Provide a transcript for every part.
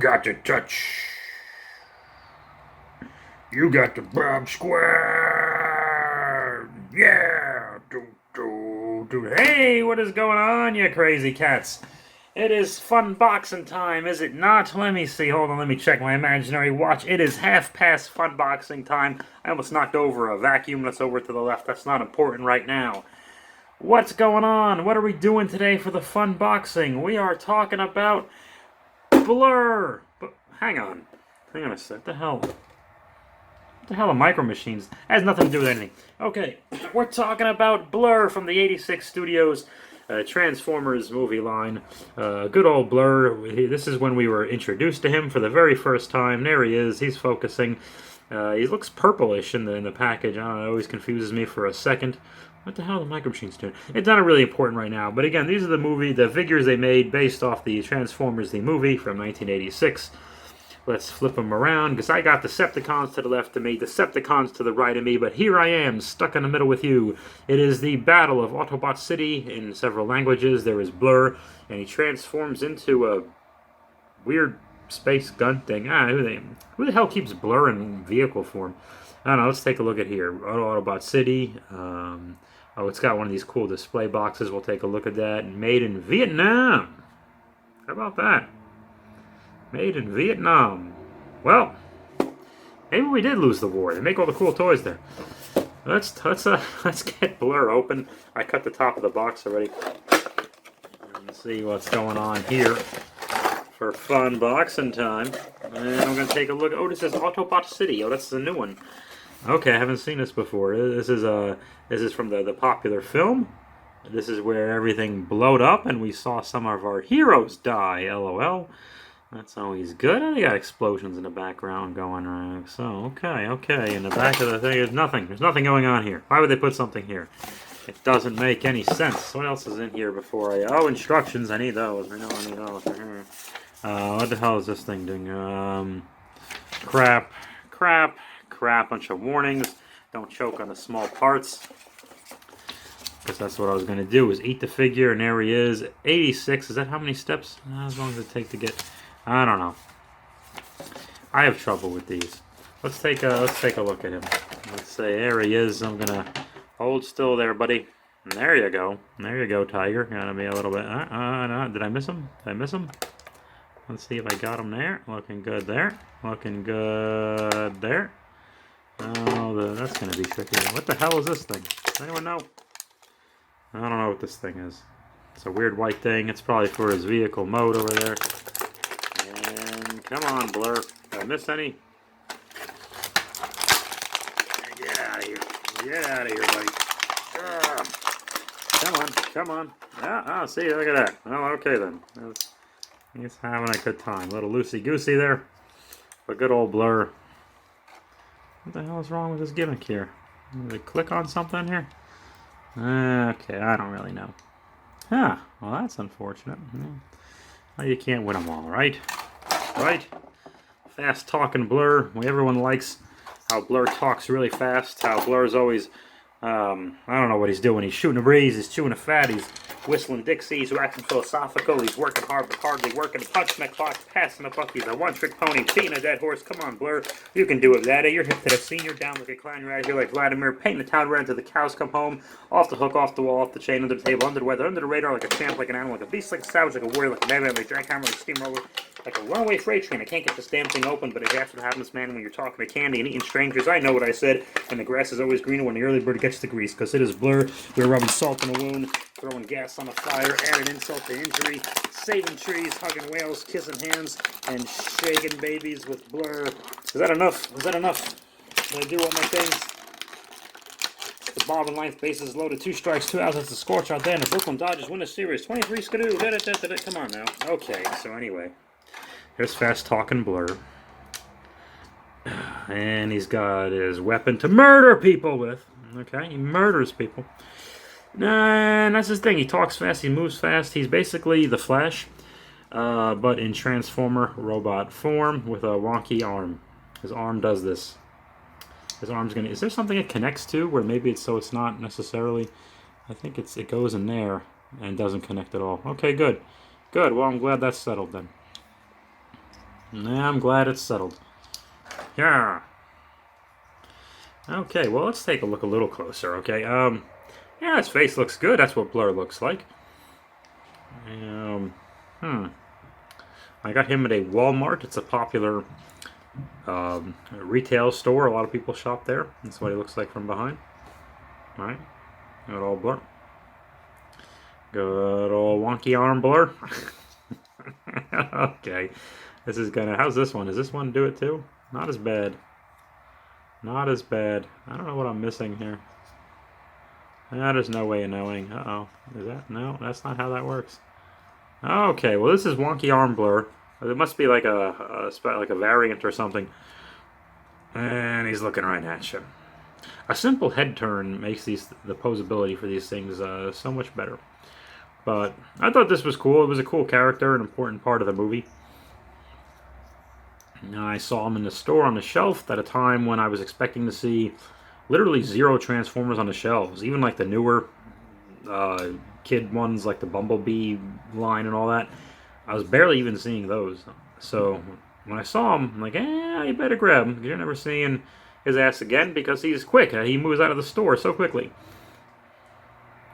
got the touch. You got the Bob Square. Yeah. Hey, what is going on, you crazy cats? It is fun boxing time, is it not? Let me see. Hold on, let me check my imaginary watch. It is half past fun boxing time. I almost knocked over a vacuum that's over to the left. That's not important right now. What's going on? What are we doing today for the fun boxing? We are talking about Blur. But hang on a sec. What the hell? What the hell are micro machines? That has nothing to do with anything. Okay, we're talking about Blur from the '86 Studios Transformers movie line. Good old Blur. This is when we were introduced to him for the very first time. There he is. He's focusing. He looks purplish in the package. I don't know, it always confuses me for a second. What the hell are the micro machines doing? It's not really important right now. But again, these are the figures they made based off the Transformers, the movie from 1986. Let's flip them around, because I got Decepticons to the left of me, Decepticons to the right of me, but here I am, stuck in the middle with you. It is the Battle of Autobot City in several languages. There is Blur, and he transforms into a weird space gun thing. Who the hell keeps Blur in vehicle form? I don't know, let's take a look at here. Autobot City. Oh, it's got one of these cool display boxes. We'll take a look at that. Made in Vietnam. How about that? Made in Vietnam. Well, maybe we did lose the war. They make all the cool toys there. Let's get Blur open. I cut the top of the box already. Let's see what's going on here for fun boxing time. And I'm gonna take a look. Oh, this is Autobot City. Oh, that's the new one. Okay, I haven't seen this before. This is from the popular film. This is where everything blowed up and we saw some of our heroes die. LOL. That's always good. Oh, they got explosions in the background going on. So, okay. In the back of the thing, there's nothing. There's nothing going on here. Why would they put something here? It doesn't make any sense. What else is in here before I... Oh, instructions. I need those. I know I need those. What the hell is this thing doing? Crap. Bunch of warnings. Don't choke on the small parts. Because that's what I was going to do, is eat the figure, and there he is. 86. Is that how many steps? As long as it takes to get... I don't know. I have trouble with these. Let's take a look at him. Let's say there he is. I'm gonna hold still there, buddy. And there you go. There you go, Tiger. Gotta be a little bit. No. Did I miss him? Did I miss him? Let's see if I got him there. Looking good there. Looking good there. Oh, that's gonna be tricky. What the hell is this thing? Does anyone know? I don't know what this thing is. It's a weird white thing. It's probably for his vehicle mode over there. Come on, Blur. Did I miss any? Get out of here. Get out of here, buddy. Come on. See, look at that. Oh, okay then. He's having a good time. A little loosey-goosey there. But good old Blur. What the hell is wrong with this gimmick here? Did it click on something here? Okay, I don't really know. Well, that's unfortunate. Well, you can't win them all, right? Right? Fast talking Blur. Everyone likes how Blur talks really fast. How Blur's always, I don't know what he's doing. He's shooting a breeze. He's chewing a fat. He's whistling Dixie. He's waxing philosophical. He's working hard but hardly working. Punching the clock, passing the buck. He's a one-trick pony, beating a dead horse. Come on, Blur. You can do it, Daddy. You're hip to the scene. You're down like a clown. You're out here like Vladimir. Painting the town red until the cows come home. Off the hook, off the wall, off the chain, under the table, under the weather, under the radar, like a champ, like an animal, like a beast, like a savage, like a warrior, like a madman, like a jackhammer, like a steamroller. Like a runaway freight train. I can't get this damn thing open, but that's what happens, man, when you're talking to candy and eating strangers. I know what I said, and the grass is always greener when the early bird gets the grease, because it is Blur. We're rubbing salt in the wound, throwing gas on the fire, adding insult to injury, saving trees, hugging whales, kissing hands, and shaking babies with Blur. Is that enough? Is that enough? Did I do all my things? The Bob and Life bases loaded. 2 strikes, 2 outs. That's the scorch out there, and the Brooklyn Dodgers win the series. 23 skidoo. Come on now. Okay, so anyway. There's fast talking Blur. And he's got his weapon to murder people with. Okay, he murders people. And that's his thing. He talks fast, he moves fast. He's basically the Flash, but in Transformer robot form with a wonky arm. His arm does this. His arm's gonna... Is there something it connects to where maybe it's so it's not necessarily... I think it goes in there and doesn't connect at all. Okay, good. Good, well, I'm glad that's settled then. Nah, I'm glad it's settled. Yeah. Okay, well, let's take a look a little closer, okay? Yeah, his face looks good. That's what Blur looks like. Um, hmm. I got him at a Walmart. It's a popular retail store. A lot of people shop there. That's what he looks like from behind. All right. Got all Blur. Good old wonky arm Blur. Okay. This is gonna... How's this one? Does this one do it too? Not as bad. Not as bad. I don't know what I'm missing here. There's no way of knowing. Uh-oh. Is that? No, that's not how that works. Okay, well this is wonky arm Blur. It must be like a variant or something. And he's looking right at you. A simple head turn makes the posability for these things so much better. But I thought this was cool. It was a cool character, an important part of the movie. Now, I saw him in the store on the shelf at a time when I was expecting to see literally zero Transformers on the shelves. Even like the newer kid ones, like the Bumblebee line and all that. I was barely even seeing those. So when I saw him, I'm like, you better grab him. You're never seeing his ass again because he's quick. He moves out of the store so quickly.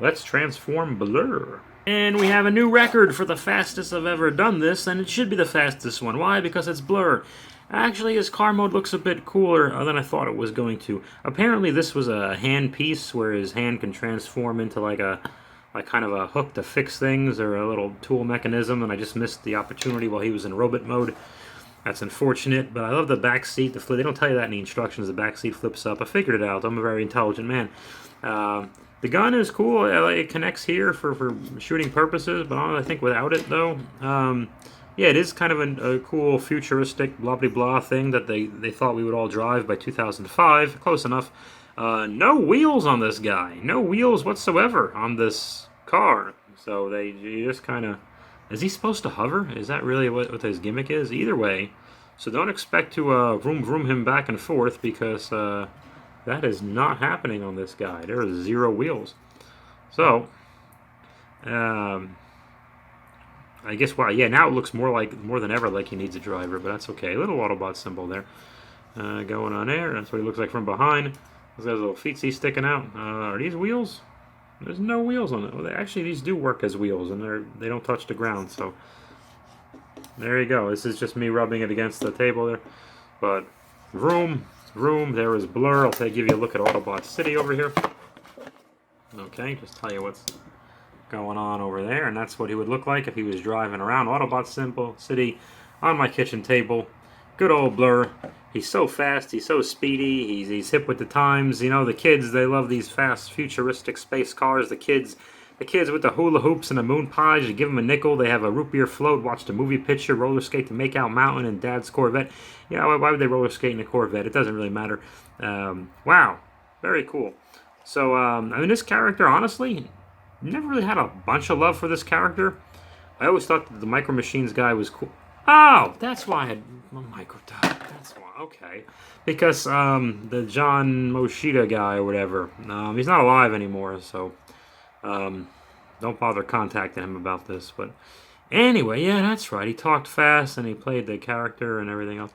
Let's transform Blur. And we have a new record for the fastest I've ever done this, and it should be the fastest one. Why? Because it's Blur. Actually, his car mode looks a bit cooler than I thought it was going to. Apparently, this was a hand piece where his hand can transform into like kind of a hook to fix things or a little tool mechanism, and I just missed the opportunity while he was in robot mode. That's unfortunate, but I love the back seat. They don't tell you that in the instructions. The back seat flips up. I figured it out. I'm a very intelligent man. The gun is cool. It connects here for shooting purposes, but I think without it, though, yeah, it is kind of a cool futuristic blah-blah-blah thing that they thought we would all drive by 2005. Close enough. No wheels on this guy. No wheels whatsoever on this car. So you just kind of... Is he supposed to hover? Is that really what his gimmick is? Either way. So don't expect to vroom him back and forth because... that is not happening on this guy. There are zero wheels. So, I guess, well, yeah, now it looks more than ever like he needs a driver, but that's okay. A little Autobot symbol there going on there. That's what he looks like from behind. Those little feetsies sticking out. Are these wheels? There's no wheels on it. Well, actually, these do work as wheels, and they don't touch the ground. So, there you go. This is just me rubbing it against the table there. But, vroom. There is Blur. I'll give you a look at Autobot City over here. Okay, just tell you what's going on over there, and that's what he would look like if he was driving around Autobot City on my kitchen table. Good old Blur. He's so fast. He's so speedy. He's hip with the times. You know, the kids, they love these fast, futuristic space cars. The kids with the hula hoops and the moon pies, you give them a nickel, they have a root beer float, watch the movie picture, roller skate to Makeout Mountain and Dad's Corvette. Yeah, why would they roller skate in a Corvette? It doesn't really matter. Wow, very cool. So, I mean, this character, honestly, never really had a bunch of love for this character. I always thought that the Micro Machines guy was cool. Oh, that's why I had Micro. That's why. Okay, because the John Moshida guy or whatever, he's not alive anymore, so. Don't bother contacting him about this. But anyway, yeah, that's right. He talked fast and he played the character and everything else.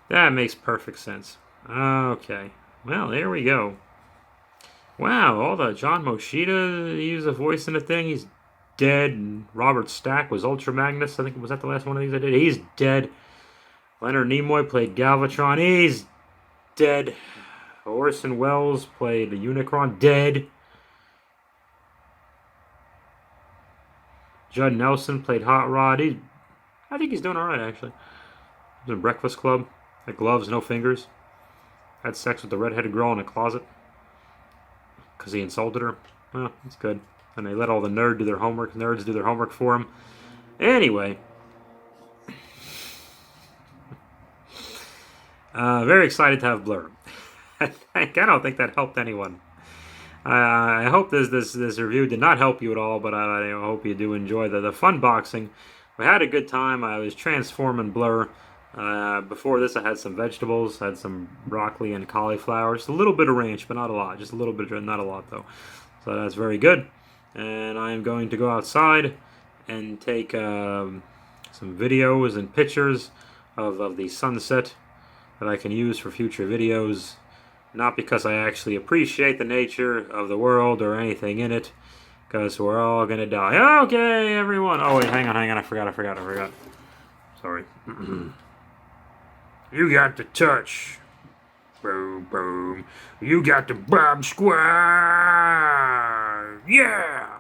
That makes perfect sense. Okay. Well, there we go. Wow, all the John Moshida, he used a voice in the thing. He's dead. And Robert Stack was Ultra Magnus. I think, was that the last one of these I did? He's dead. Leonard Nimoy played Galvatron. He's dead. Orson Welles played the Unicron. Dead. Judd Nelson played Hot Rod. I think he's doing alright, actually. He was in Breakfast Club. Had gloves, no fingers. Had sex with the redheaded girl in a closet. Because he insulted her. Well, that's good. And they let all the nerds do their homework for him. Anyway. Very excited to have Blur. I don't think that helped anyone. I hope this review did not help you at all, but I hope you do enjoy the Funboxing. We had a good time. I was transforming Blur. Before this, I had some vegetables. I had some broccoli and cauliflower. Just a little bit of ranch, but not a lot. Just a little bit, not a lot, though. So that's very good. And I am going to go outside and take some videos and pictures of the sunset that I can use for future videos. Not because I actually appreciate the nature of the world or anything in it, because we're all gonna die. Okay, everyone. Oh wait, hang on. I forgot. Sorry. You got the touch. Boom, boom. You got the bomb squad. Yeah.